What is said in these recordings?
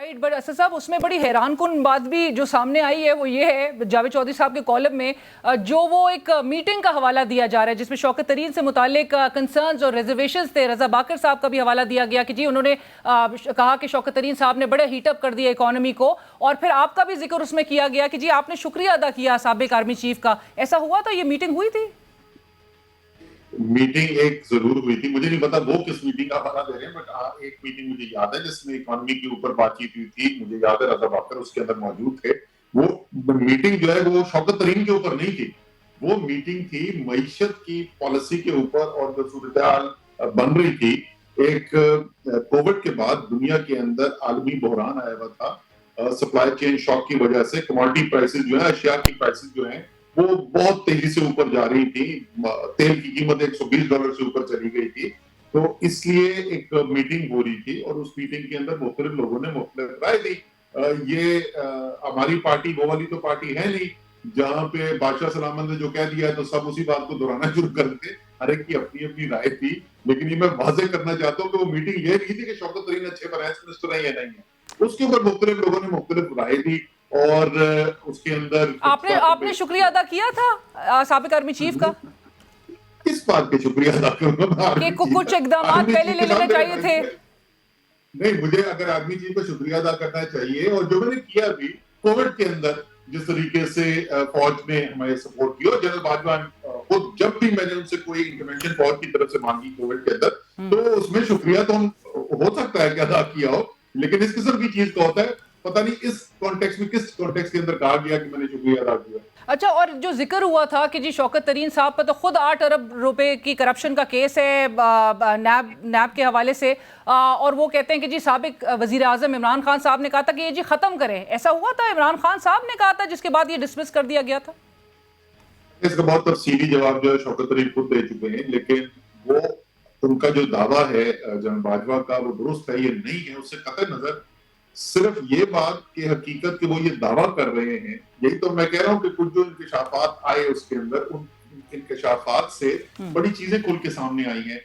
Right but Asad صاحب اس میں بڑی حیران کن بات بھی جو سامنے آئی ہے وہ یہ ہے جاوید چودھری صاحب کے کالم میں جو وہ ایک میٹنگ کا حوالہ دیا جا رہا ہے جس میں شوکت ترین سے متعلق کنسرنز اور ریزرویشنز تھے. رضا باکر صاحب کا بھی حوالہ دیا گیا کہ جی انہوں نے کہا کہ شوکت ترین صاحب نے بڑے ہیٹ اپ کر دیا اکانومی کو, اور پھر آپ کا بھی ذکر اس میں کیا گیا کہ جی آپ نے شکریہ ادا کیا سابق آرمی چیف کا. ایسا ہوا تھا, یہ میٹنگ ہوئی تھی؟ میٹنگ ایک ضرور ہوئی تھی, مجھے نہیں پتا وہ کس میٹنگ کا حوالہ دے رہے ہیں, بٹ ایک میٹنگ مجھے یاد ہے جس میں اکانومی کے اوپر بات چیت ہوئی تھی. مجھے یاد ہے رضا باکر اس کے اندر موجود تھے. وہ میٹنگ جو ہے وہ شوکت ترین کے اوپر نہیں تھی, وہ میٹنگ تھی معیشت کی پالیسی کے اوپر, اور جو صورتحال بن رہی تھی ایک کووڈ کے بعد دنیا کے اندر عالمی بحران آیا ہوا تھا سپلائی چین شاک کی وجہ سے. کموڈٹی پرائسز جو ہیں, اشیاء کی پرائسز جو ہیں وہ بہت تیزی سے اوپر جا رہی تھی. تیل کی قیمت $120 سے اوپر چلی گئی تھی. تو اس لیے ایک میٹنگ ہو رہی تھی, اور اس میٹنگ کے اندر مختلف لوگوں نے مختلف رائے دی. یہ ہماری پارٹی وہ والی تو پارٹی ہے نہیں جہاں پہ بادشاہ سلامت نے جو کہہ دیا ہے تو سب اسی بات کو دہرانا شروع کر دیتے. ہر ایک کی اپنی اپنی رائے تھی, لیکن یہ میں واضح کرنا چاہتا ہوں کہ وہ میٹنگ یہ نہیں تھی کہ شوکت ترین اچھے فائنانس منسٹر ہیں یا نہیں ہے. اس کے اوپر مختلف لوگوں نے مختلف رائے دی, اور اس کے اندر آپ نے شکریہ ادا کیا تھا سابق آرمی چیف کا؟ کس بات پہ شکریہ ادا کروں گا؟ کہ کچھ اقدامات پہلے لے لینے چاہیے تھے. نہیں, مجھے اگر آرمی چیف کا شکریہ ادا کرنا چاہیے, اور جو میں نے کیا بھی کووڈ کے اندر جس طریقے سے فوج نے ہمیں سپورٹ کیا, اور جنرل باجوہ خود جب بھی میں نے ان سے کوئی انٹرونشن فوج کی طرف سے مانگی کووڈ کے اندر, تو اس میں شکریہ تو ہم ہو سکتا ہے کہ ادا کیا ہو, لیکن اس قسم کی چیز کا ہوتا ہے پتہ نہیں اس کانٹیکس میں کس کانٹیکس کے اندر کہا گیا کہ میں نے شکریہ ادا کیا. اچھا, اور جو ذکر ہوا تھا کہ جی شوکت ترین صاحب پر تو خود 8 ارب روپے کی کرپشن کا کیس ہے نیب کے حوالے سے, اور وہ کہتے ہیں کہ جی سابق وزیر اعظم عمران خان صاحب نے کہا تھا کہ یہ جی ختم کریں. ایسا ہوا تھا؟ عمران خان صاحب نے کہا تھا جس کے بعد یہ ڈسمس کر دیا گیا تھا. اس کا بہت تفصیلی جواب جو ہے شوکت ترین خود دے چکے ہیں, لیکن وہ ان کا جو دعویٰ ہے جنرل باجوہ کا وہ درست ہے یہ نہیں ہے. اس سے قطع نظر صرف یہ بات کہ حقیقت کہ وہ یہ دعویٰ کر رہے ہیں, یہی تو میں کہہ رہا ہوں کہ کچھ جو انکشافات آئے اس کے اندر, ان انکشافات سے بڑی چیزیں کھل کے سامنے آئی ہیں.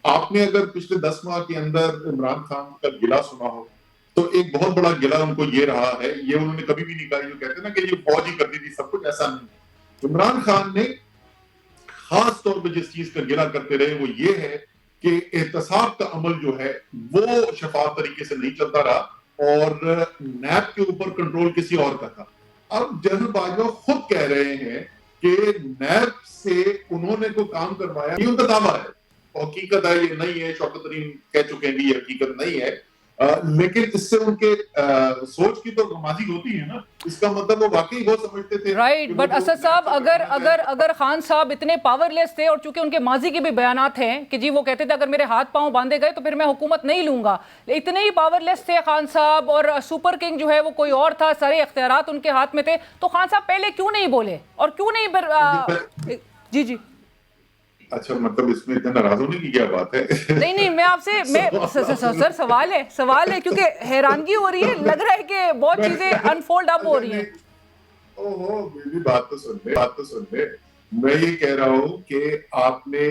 آپ نے اگر پچھلے 10 ماہ کے اندر عمران خان کا گلہ سنا ہو تو ایک بہت بڑا گلہ ان کو یہ رہا ہے, یہ انہوں نے کبھی بھی نہیں کہا جو کہتے ہیں نا کہ یہ فوج ہی کرتی تھی سب کچھ, ایسا نہیں. عمران خان نے خاص طور پہ جس چیز کا گلہ کرتے رہے وہ یہ ہے کہ احتساب کا عمل جو ہے وہ شفاف طریقے سے نہیں چلتا رہا, اور نیب کے اوپر کنٹرول کسی اور کا تھا. اب جنرل باجوہ خود کہہ رہے ہیں کہ نیب سے انہوں نے کوئی کام کروایا, یہ ان کا دعویٰ ہے, حقیقت ہے یہ نہیں ہے. شوکت ترین کہہ چکے ہیں یہ حقیقت نہیں ہے, لیکن اس سے ان کے سوچ کی تو غمازی ہوتی ہے نا. اس کا مطلب وہ واقعی وہ سمجھتے تھے. رائٹ, بٹ اسد صاحب اگر خان صاحب اتنے پاور لیس تھے, اور چونکہ ان کے ماضی کے بھی بیانات ہیں کہ جی وہ کہتے تھے اگر میرے ہاتھ پاؤں باندھے گئے تو پھر میں حکومت نہیں لوں گا, اتنے ہی پاور لیس تھے خان صاحب, اور سپر کنگ جو ہے وہ کوئی اور تھا, سارے اختیارات ان کے ہاتھ میں تھے, تو خان صاحب پہلے کیوں نہیں بولے اور کیوں نہیں جی اچھا, مطلب اس میں اتنا ناراض ہونے کی کیا بات ہے؟ نہیں, میں آپ سے سر سوال ہے کیونکہ حیرانگی ہو رہی ہے, لگ رہا ہے کہ بہت چیزیں انفولڈ اپ ہو رہی ہیں. میری بات تو سن لے. میں یہ کہہ رہا ہوں کہ آپ نے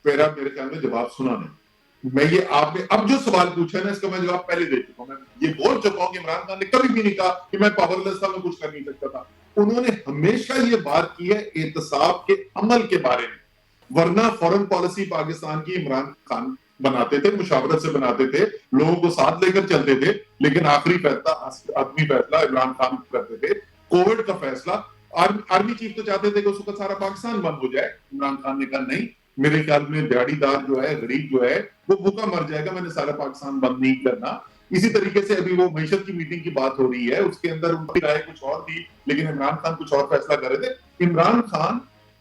میرے خیال میں جواب سنا نہیں. میں یہ آپ نے اب جو سوال پوچھا ہے نا اس کا میں جواب پہلے دے چکا ہوں. میں یہ بول چکا ہوں کہ عمران خان نے کبھی بھی نہیں کہا کہ میں پاور لیس تھا, میں کچھ کر نہیں سکتا تھا. انہوں نے ہمیشہ یہ بات کی ہے احتساب کے عمل کے بارے میں, ورنہ فورن پالیسی پاکستان کی عمران خان بناتے تھے, مشاورت سے بناتے تھے, لوگوں کو ساتھ لے کر چلتے تھے, لیکن آخری فیصلہ عمران خان کرتے تھے. کووڈ کا فیصلہ آرمی چیف تو چاہتے تھے کہ اس وقت سارا پاکستان بند ہو جائے. عمران خان نے کہا نہیں, میرے خیال میں دیہڑی دار جو ہے, غریب جو ہے وہ بھوکا مر جائے گا, میں نے سارا پاکستان بند نہیں کرنا. اسی طریقے سے ابھی وہ معیشت کی میٹنگ کی بات ہو رہی ہے, اس کے اندر ان کی رائے کچھ اور تھی, لیکن عمران خان کچھ اور فیصلہ کر رہے تھے. عمران خان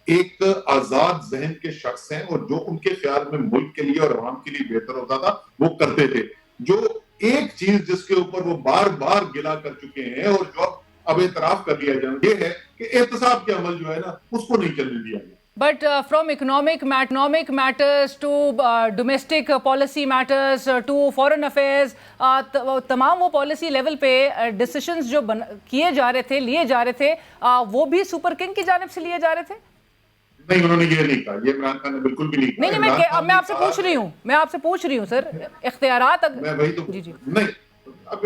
ایک آزاد ذہن کے شخص ہیں, اور جو ان کے خیال میں ملک کے لیے اور عوام کے لیے بہتر ہوتا تھا وہ کرتے تھے. جو ایک چیز جس کے اوپر وہ بار بار گلا کر چکے ہیں اور جو اب اعتراف کر لیا جائے یہ ہے کہ احتساب کے عمل جو ہے نا اس کو نہیں چلنے دیا گیا. But from economic matters to domestic policy matters to foreign affairs, تمام وہ پالیسی لیول پہ ڈیسیشنز جو کیے جا رہے تھے, لیے جا رہے تھے, وہ بھی سپر کنگ کی جانب سے لیے جا رہے تھے. نہیں, انہوں نے یہ نہیں کہا, یہ عمران خان نے بالکل بھی نہیں کہا. نہیں, میں آپ سے پوچھ رہی ہوں سر, اختیارات میں وہی تو نہیں. اب